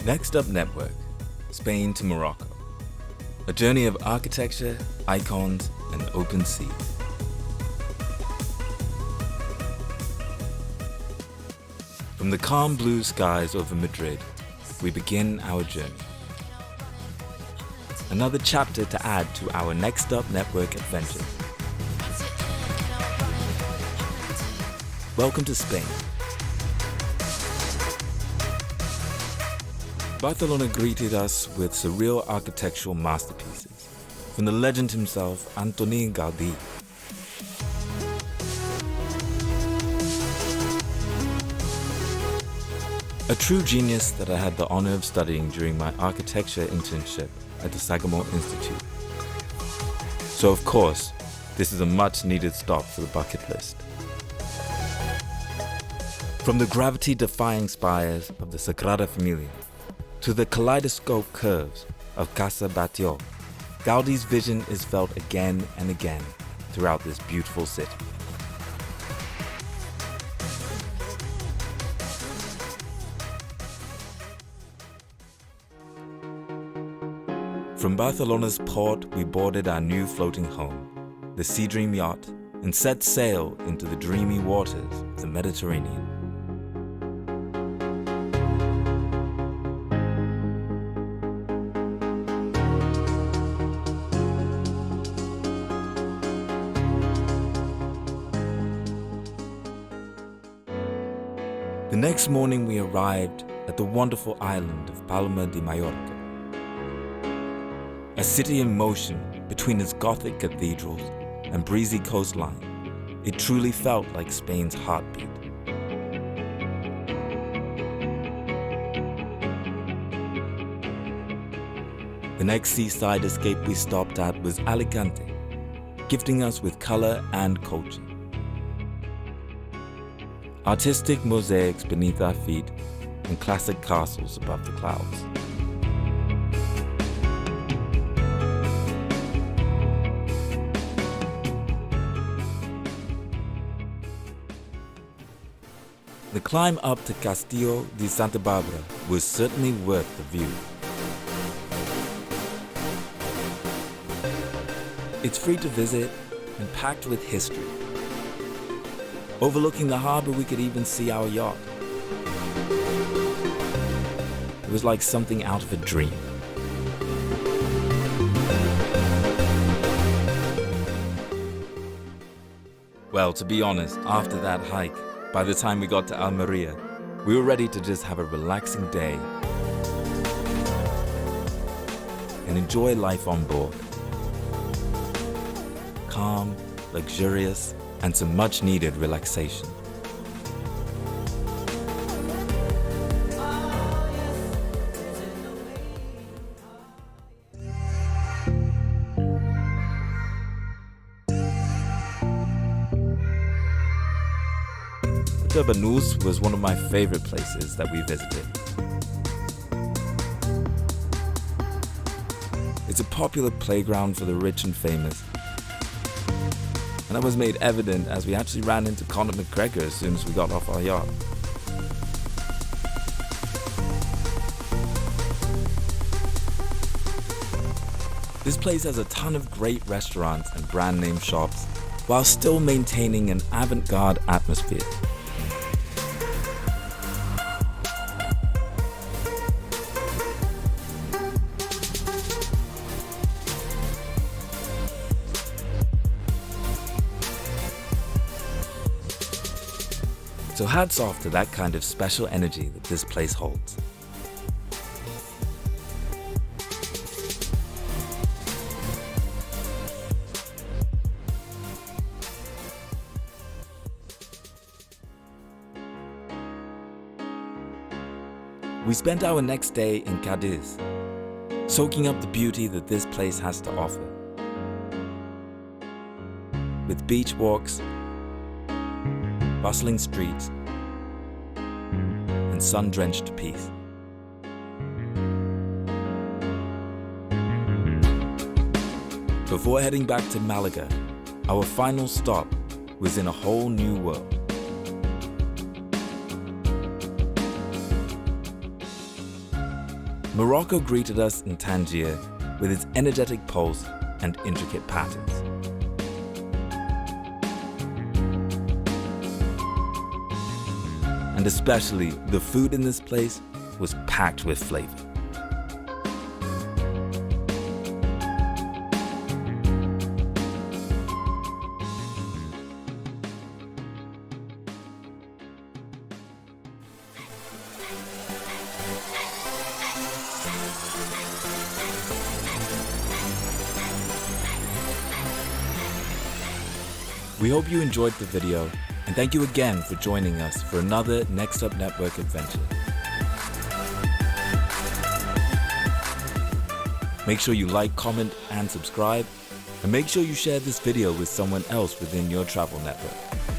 Next Up Network, Spain to Morocco. A journey of architecture, icons, and open sea. From the calm blue skies over Madrid, we begin our journey. Another chapter to add to our Next Up Network adventure. Welcome to Spain. Barcelona greeted us with surreal architectural masterpieces from the legend himself, Gaudí. A true genius that I had the honor of studying during my architecture internship at the Sagrada Institute. So of course, this is a much needed stop for the bucket list. From the gravity-defying spires of the Sagrada Familia to the kaleidoscope curves of Casa Batlló, Gaudí's vision is felt again and again throughout this beautiful city. From Barcelona's port, we boarded our new floating home, the SeaDream Yacht, and set sail into the dreamy waters of the Mediterranean. The next morning we arrived at the wonderful island of Palma de Mallorca. A city in motion between its Gothic cathedrals and breezy coastline, it truly felt like Spain's heartbeat. The next seaside escape we stopped at was Alicante, gifting us with color and culture. Artistic mosaics beneath our feet and classic castles above the clouds. The climb up to Castillo de Santa Bárbara was certainly worth the view. It's free to visit and packed with history. Overlooking the harbor, we could even see our yacht. It was like something out of a dream. Well, to be honest, after that hike, by the time we got to Almeria, we were ready to just have a relaxing day and enjoy life on board. Calm, luxurious, and some much-needed relaxation. Puerto Banús was one of my favorite places that we visited. It's a popular playground for the rich and famous, and that was made evident as we actually ran into Conor McGregor as soon as we got off our yacht. This place has a ton of great restaurants and brand name shops, while still maintaining an avant-garde atmosphere. So hats off to that kind of special energy that this place holds. We spent our next day in Cadiz, soaking up the beauty that this place has to offer. With beach walks, bustling streets, and sun-drenched peace. Before heading back to Malaga, our final stop was in a whole new world. Morocco greeted us in Tangier with its energetic pulse and intricate patterns. And especially, the food in this place was packed with flavor. We hope you enjoyed the video, and thank you again for joining us for another Next Up Network adventure. Make sure you like, comment, and subscribe, and make sure you share this video with someone else within your travel network.